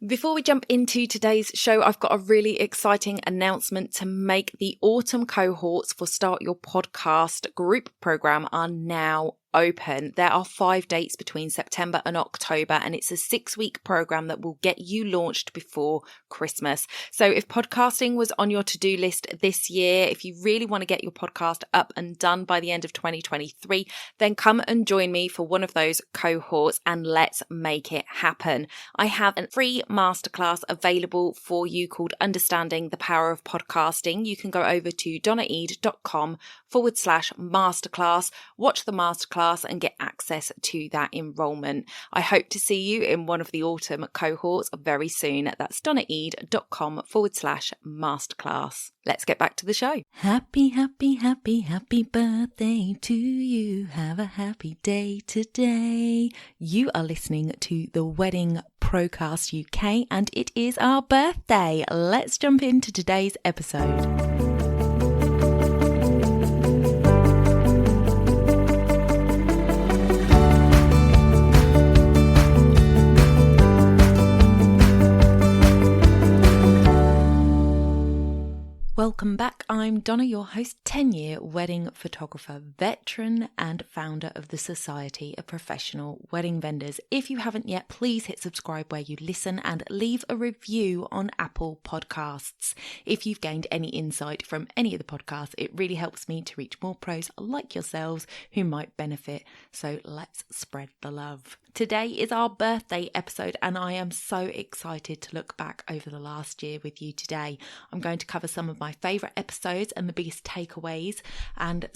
Before we jump into today's show, I've got a really exciting announcement to make. The autumn cohorts for Start Your Podcast group program are now open. There are 5 dates between September and October, and it's a 6-week program that will get you launched before Christmas. So if podcasting was on your to-do list this year, if you really want to get your podcast up and done by the end of 2023, then come and join me for one of those cohorts and let's make it happen. I have a free masterclass available for you called Understanding the Power of Podcasting. You can go over to donnaeade.com/masterclass, watch the masterclass and get access to that enrollment. I hope to see you in one of the autumn cohorts very soon. That's donnaeade.com/masterclass. Let's get back to the show. Happy, happy, happy, happy birthday to you. Have a happy day today. You are listening to the Wedding Procast UK and it is our birthday. Let's jump into today's episode. Welcome back. I'm Donna, your host, 10-year wedding photographer, veteran and founder of the Society of Professional Wedding Vendors. If you haven't yet, please hit subscribe where you listen and leave a review on Apple Podcasts. If you've gained any insight from any of the podcasts, it really helps me to reach more pros like yourselves who might benefit. So let's spread the love. Today is our birthday episode and I am so excited to look back over the last year with you today. I'm going to cover some of my favourite episodes and the biggest takeaways and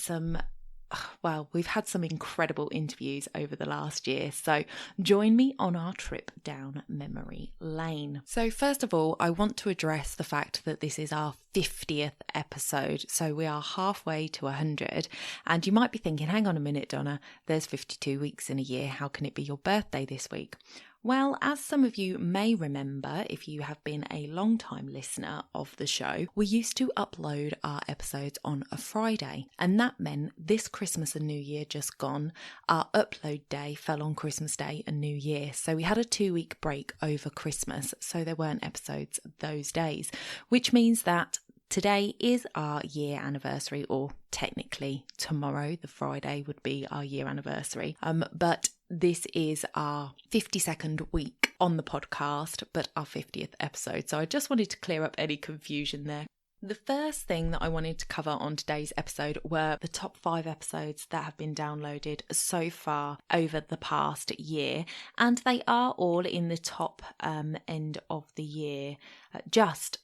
we've had some incredible interviews over the last year, so join me on our trip down memory lane. So first of all, I want to address the fact that this is our 50th episode, so we are halfway to 100, and you might be thinking, hang on a minute, Donna, there's 52 weeks in a year, how can it be your birthday this week? Well, as some of you may remember, if you have been a long-time listener of the show, we used to upload our episodes on a Friday, and that meant this Christmas and New Year just gone, our upload day fell on Christmas Day and New Year, so we had a 2-week break over Christmas, so there weren't episodes those days, which means that today is our year anniversary, or technically tomorrow, the Friday, would be our year anniversary. But this is our 52nd week on the podcast, but our 50th episode. So I just wanted to clear up any confusion there. The first thing that I wanted to cover on today's episode were the top 5 episodes that have been downloaded so far over the past year, and they are all in the top end of the year.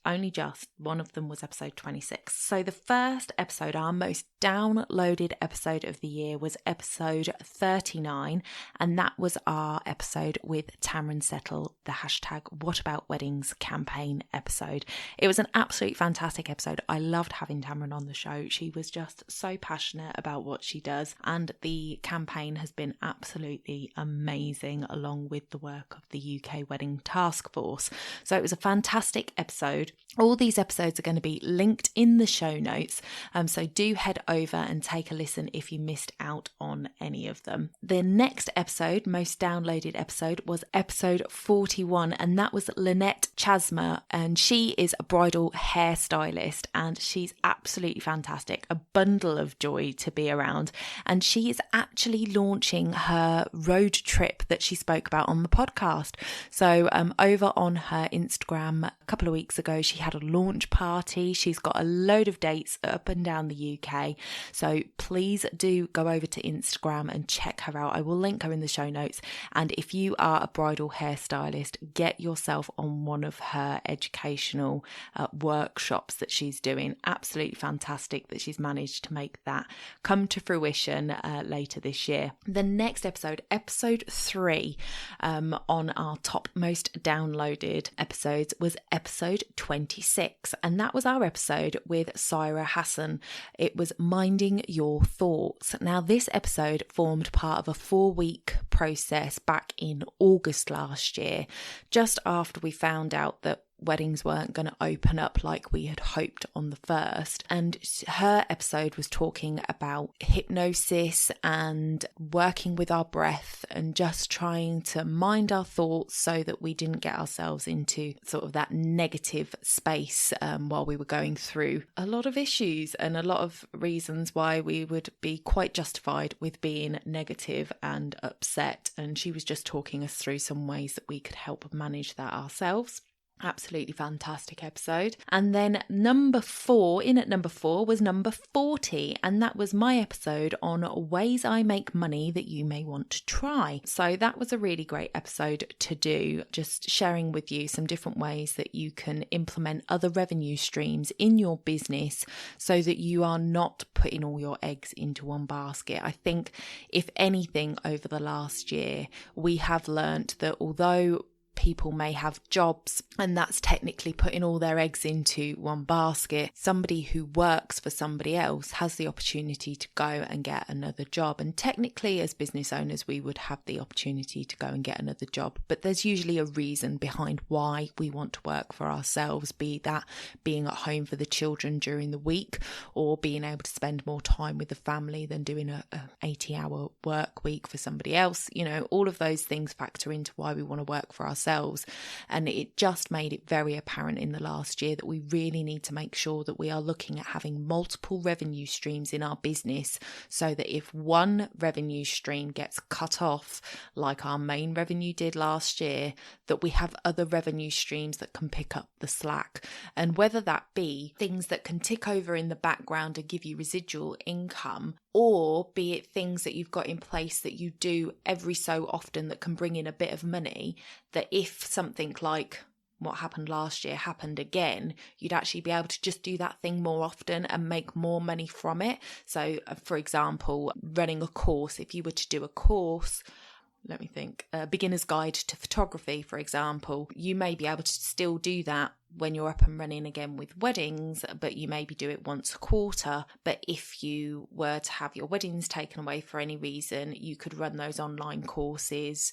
Only just one of them was episode 26. So the first episode, our most downloaded episode of the year, was episode 39, and that was our episode with Tamron Settle, the #WhatAboutWeddings campaign episode. It was an absolute fantastic episode. I loved having Tamron on the show. She was just so passionate about what she does, and the campaign has been absolutely amazing, along with the work of the UK Wedding Task Force. So it was a fantastic episode. All these episodes are going to be linked in the show notes, so do head over and take a listen if you missed out on any of them. The next episode, most downloaded episode, was episode 41, and that was Lynette Chasma, and she is a bridal hairstylist and she's absolutely fantastic, a bundle of joy to be around, and she is actually launching her road trip that she spoke about on the podcast. So over on her Instagram a couple of weeks ago, she had a launch party. She's got a load of dates up and down the UK, so please do go over to Instagram and check her out. I will link her in the show notes, and if you are a bridal hairstylist, get yourself on one of her educational workshops that she's doing. Absolutely fantastic that she's managed to make that come to fruition later this year. The next episode, episode 3 on our top most downloaded episodes, was episode 26, and that was our episode with Syra Hassan. It was Minding Your Thoughts. Now, this episode formed part of a 4-week process back in August last year, just after we found out that weddings weren't going to open up like we had hoped on the first. And her episode was talking about hypnosis and working with our breath and just trying to mind our thoughts so that we didn't get ourselves into sort of that negative space while we were going through a lot of issues and a lot of reasons why we would be quite justified with being negative and upset. And she was just talking us through some ways that we could help manage that ourselves. Absolutely fantastic episode. And then number 4 was number 40, and that was my episode on ways I make money that you may want to try. So that was a really great episode to do, just sharing with you some different ways that you can implement other revenue streams in your business so that you are not putting all your eggs into one basket. I think if anything over the last year, we have learnt that although people may have jobs and that's technically putting all their eggs into one basket, somebody who works for somebody else has the opportunity to go and get another job. And technically as business owners, we would have the opportunity to go and get another job, but there's usually a reason behind why we want to work for ourselves, be that being at home for the children during the week or being able to spend more time with the family than doing a 80-hour work week for somebody else. You know, all of those things factor into why we want to work for ourselves. And it just made it very apparent in the last year that we really need to make sure that we are looking at having multiple revenue streams in our business so that if one revenue stream gets cut off, like our main revenue did last year, that we have other revenue streams that can pick up the slack. And whether that be things that can tick over in the background and give you residual income, or be it things that you've got in place that you do every so often that can bring in a bit of money, that if something like what happened last year happened again, you'd actually be able to just do that thing more often and make more money from it. So, for example, running a course, if you were to do a course, let me think, a beginner's guide to photography, for example, you may be able to still do that when you're up and running again with weddings, but you maybe do it once a quarter. But if you were to have your weddings taken away for any reason, you could run those online courses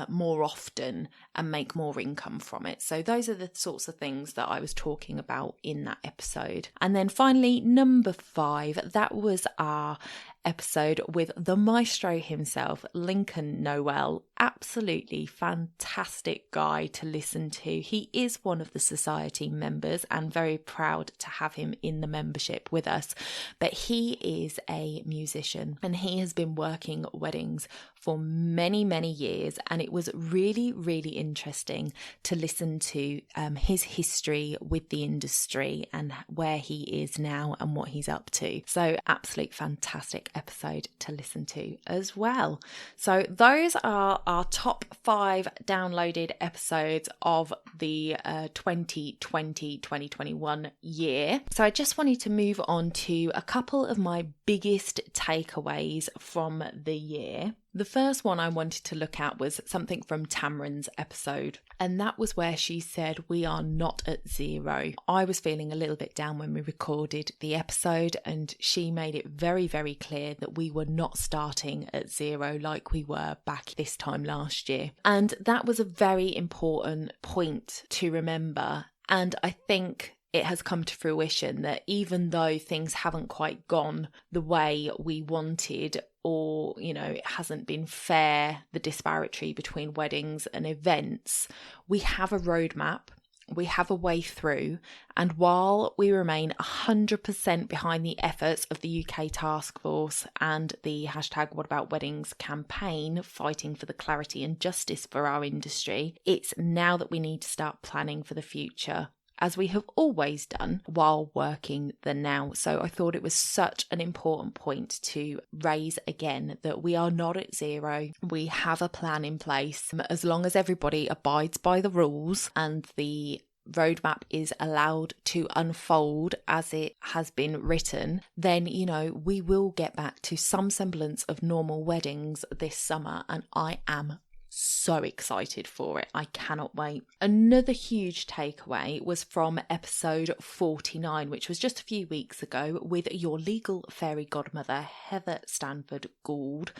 more often and make more income from it. So those are the sorts of things that I was talking about in that episode. And then finally, number 5, that was our episode with the maestro himself, Lincoln Noel. Absolutely fantastic guy to listen to. He is one of the society members and very proud to have him in the membership with us. But he is a musician and he has been working weddings for many, many years. And it was really, really interesting to listen to his history with the industry and where he is now and what he's up to. So absolute fantastic episode to listen to as well. So those are our top 5 downloaded episodes of the 2020-2021 year. So I just wanted to move on to a couple of my biggest takeaways from the year. The first one I wanted to look at was something from Tamron's episode, and that was where she said we are not at zero. I was feeling a little bit down when we recorded the episode, and she made it very, very clear that we were not starting at zero like we were back this time last year. And that was a very important point to remember. And I think it has come to fruition that even though things haven't quite gone the way we wanted, or, you know, it hasn't been fair, the disparity between weddings and events, we have a roadmap, we have a way through. And while we remain 100% behind the efforts of the UK Task Force and the #WhatAboutWeddings campaign fighting for the clarity and justice for our industry, it's now that we need to start planning for the future, as we have always done while working the now. So I thought it was such an important point to raise again, that we are not at zero. We have a plan in place. As long as everybody abides by the rules and the roadmap is allowed to unfold as it has been written, then, you know, we will get back to some semblance of normal weddings this summer. And I am so excited for it. I cannot wait. Another huge takeaway was from episode 49, which was just a few weeks ago, with your legal fairy godmother, Heather Stanford Gould,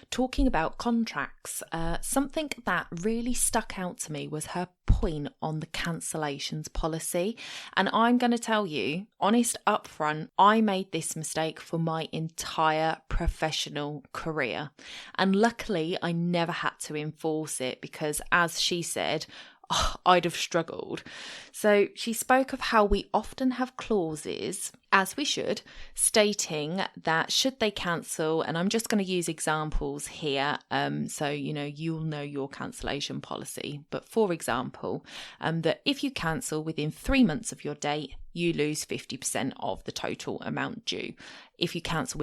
talking about contracts. Something that really stuck out to me was her point on the cancellations policy. And I'm going to tell you, honest upfront, I made this mistake for my entire professional career. And luckily, I never had to enforce it because, as she said, I'd have struggled. So she spoke of how we often have clauses, as we should, stating that should they cancel, and I'm just going to use examples here, so you'll know your cancellation policy. But for example, that if you cancel within 3 months of your date, you lose 50% of the total amount due. If you cancel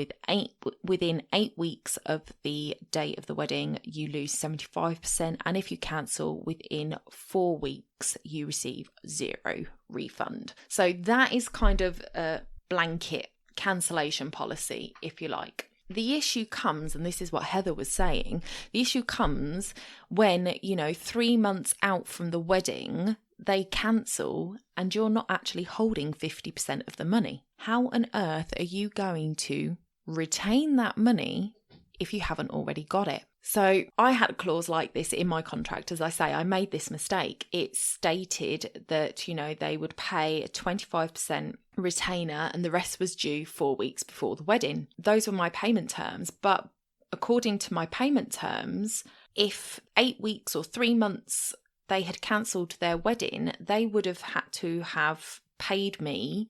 within 8 weeks of the date of the wedding, you lose 75%. And if you cancel within 4 weeks, you receive 0 refund. So that is kind of a blanket cancellation policy, if you like. The issue comes, and this is what Heather was saying, the issue comes when, 3 months out from the wedding, they cancel and you're not actually holding 50% of the money. How on earth are you going to retain that money if you haven't already got it? So I had a clause like this in my contract. As I say, I made this mistake. It stated that, they would pay a 25% retainer and the rest was due 4 weeks before the wedding. Those were my payment terms. But according to my payment terms, if 8 weeks or 3 months they had cancelled their wedding, they would have had to have paid me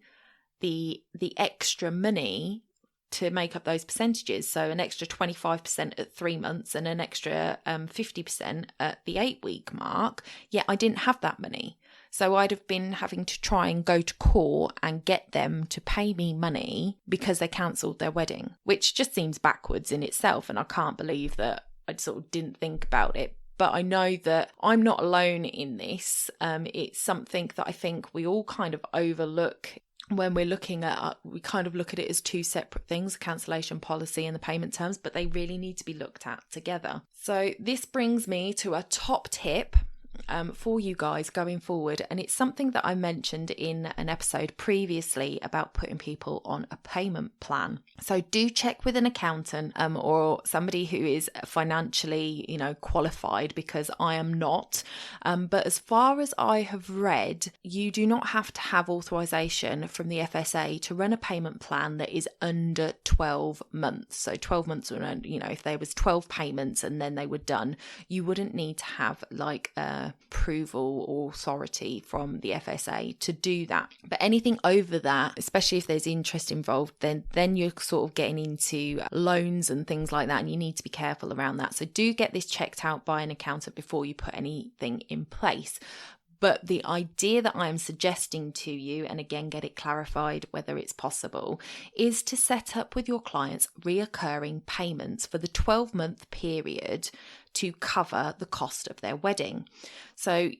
the extra money to make up those percentages. So an extra 25% at 3 months and an extra 50% at the 8 week mark. Yet I didn't have that money. So I'd have been having to try and go to court and get them to pay me money because they cancelled their wedding, which just seems backwards in itself. And I can't believe that I sort of didn't think about it. But I know that I'm not alone in this. It's something that I think we all kind of overlook when we're looking at, we kind of look at it as two separate things, the cancellation policy and the payment terms, but they really need to be looked at together. So this brings me to a top tip for you guys going forward, and it's something that I mentioned in an episode previously about putting people on a payment plan. So do check with an accountant or somebody who is financially qualified, because I am not, but as far as I have read, you do not have to have authorization from the FSA to run a payment plan that is under 12 months. So 12 months, if there was 12 payments and then they were done, you wouldn't need to have like approval or authority from the FSA to do that. But anything over that, especially if there's interest involved, then you're sort of getting into loans and things like that, and you need to be careful around that. So do get this checked out by an accountant before you put anything in place. But the idea that I'm suggesting to you, and again, get it clarified whether it's possible, is to set up with your clients reoccurring payments for the 12-month period to cover the cost of their wedding. So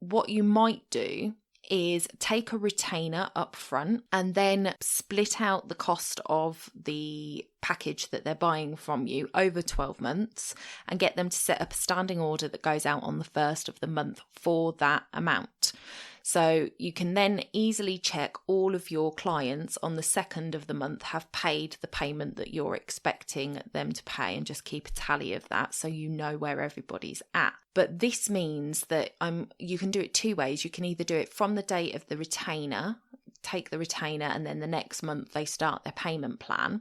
what you might do is take a retainer up front and then split out the cost of the package that they're buying from you over 12 months and get them to set up a standing order that goes out on the first of the month for that amount. So you can then easily check all of your clients on the second of the month have paid the payment that you're expecting them to pay, and just keep a tally of that so you know where everybody's at. But this means that you can do it two ways. You can either do it from the date of the retainer, take the retainer, and then the next month they start their payment plan.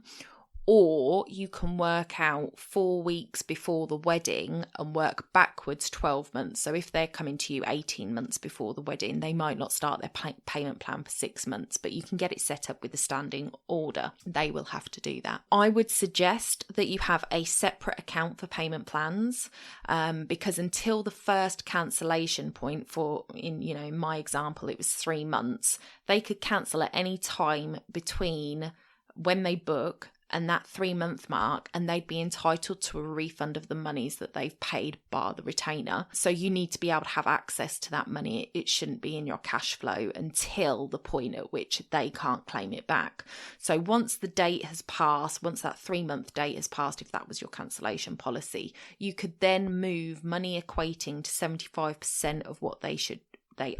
Or you can work out 4 weeks before the wedding and work backwards 12 months. So if they're coming to you 18 months before the wedding, they might not start their payment plan for 6 months, but you can get it set up with a standing order. They will have to do that. I would suggest that you have a separate account for payment plans, because until the first cancellation point in my example, it was 3 months, they could cancel at any time between when they book and that 3-month mark, and they'd be entitled to a refund of the monies that they've paid bar the retainer. So you need to be able to have access to that money. It shouldn't be in your cash flow until the point at which they can't claim it back. So once the date has passed, once that 3-month date has passed, if that was your cancellation policy, you could then move money equating to 75% of what they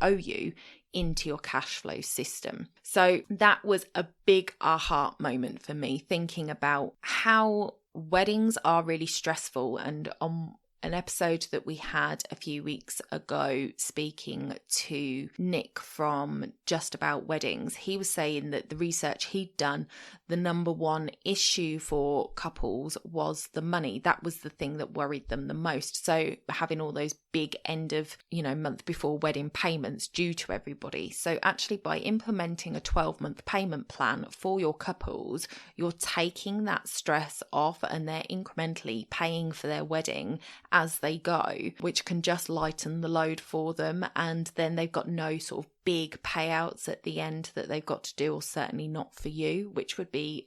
owe you into your cash flow system. So that was a big aha moment for me, thinking about how weddings are really stressful. And on an episode that we had a few weeks ago speaking to Nick from Just About Weddings, he was saying that the research he'd done, the number one issue for couples was the money. That was the thing that worried them the most. So having all those big end of, month before wedding payments due to everybody. So actually by implementing a 12-month payment plan for your couples, you're taking that stress off and they're incrementally paying for their wedding as they go, which can just lighten the load for them. And then they've got no sort of big payouts at the end that they've got to do, or certainly not for you, which would be,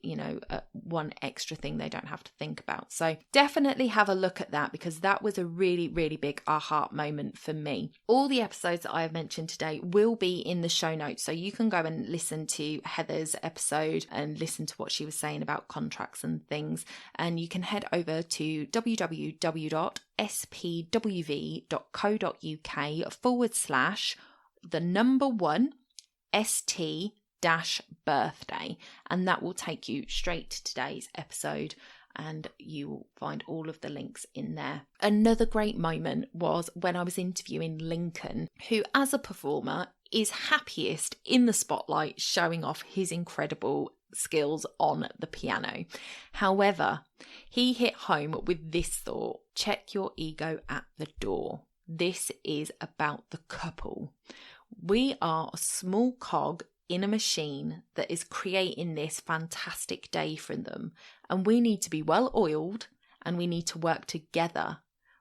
one extra thing they don't have to think about. So definitely have a look at that, because that was a really, really big aha moment for me. All the episodes that I have mentioned today will be in the show notes, so you can go and listen to Heather's episode and listen to what she was saying about contracts and things. And you can head over to www.spwv.co.uk/1ST-birthday, and that will take you straight to today's episode, and you will find all of the links in there. Another great moment was when I was interviewing Lincoln, who as a performer is happiest in the spotlight, showing off his incredible skills on the piano. However, he hit home with this thought: check your ego at the door. This is about the couple. We are a small cog in a machine that is creating this fantastic day for them, and we need to be well oiled and we need to work together,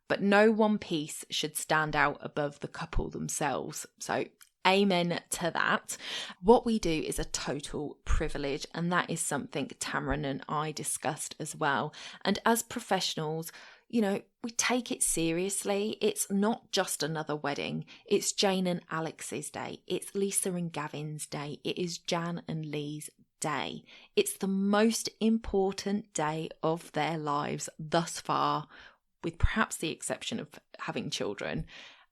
but no one piece should stand out above the couple themselves. So amen to that. What we do is a total privilege, and that is something Tamarin and I discussed as well. And as professionals, we take it seriously. It's not just another wedding. It's Jane and Alex's day. It's Lisa and Gavin's day. It is Jan and Lee's day. It's the most important day of their lives thus far, with perhaps the exception of having children.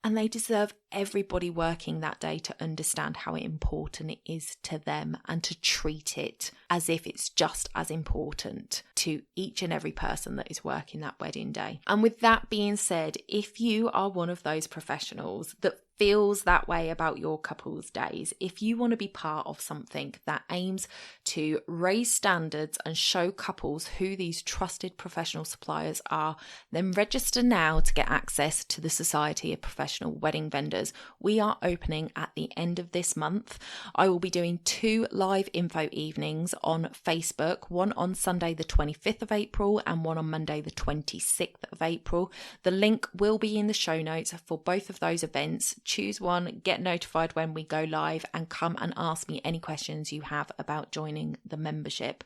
And they deserve everybody working that day to understand how important it is to them and to treat it as if it's just as important to each and every person that is working that wedding day. And with that being said, if you are one of those professionals that feels that way about your couple's days, if you want to be part of something that aims to raise standards and show couples who these trusted professional suppliers are, then register now to get access to the Society of Professional Wedding Vendors. We are opening at the end of this month. I will be doing 2 live info evenings on Facebook, one on Sunday the 25th of April and one on Monday the 26th of April. The link will be in the show notes for both of those events. Choose one, get notified when we go live, and come and ask me any questions you have about joining the membership.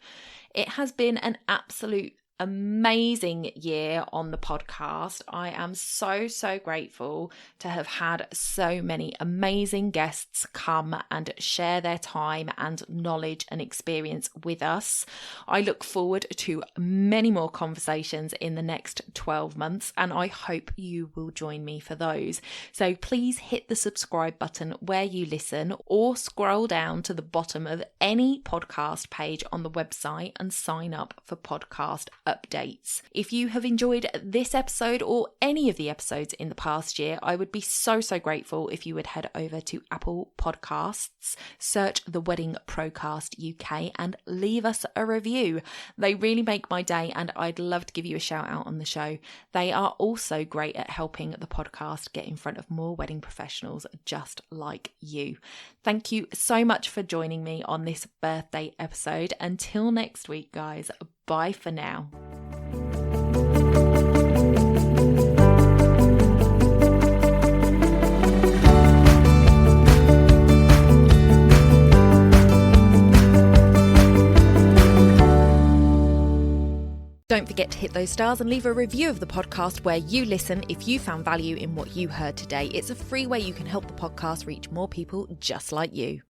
It has been an absolute amazing year on the podcast. I am so grateful to have had so many amazing guests come and share their time and knowledge and experience with us. I look forward to many more conversations in the next 12 months, and I hope you will join me for those. So please hit the subscribe button where you listen, or scroll down to the bottom of any podcast page on the website and sign up for podcast updates. If you have enjoyed this episode or any of the episodes in the past year, I would be so grateful if you would head over to Apple Podcasts, search the Wedding Procast UK, and leave us a review. They really make my day, and I'd love to give you a shout out on the show. They are also great at helping the podcast get in front of more wedding professionals just like you. Thank you so much for joining me on this birthday episode. Until next week, guys, bye for now. don't forget to hit those stars and leave a review of the podcast where you listen if you found value in what you heard today. It's a free way you can help the podcast reach more people just like you.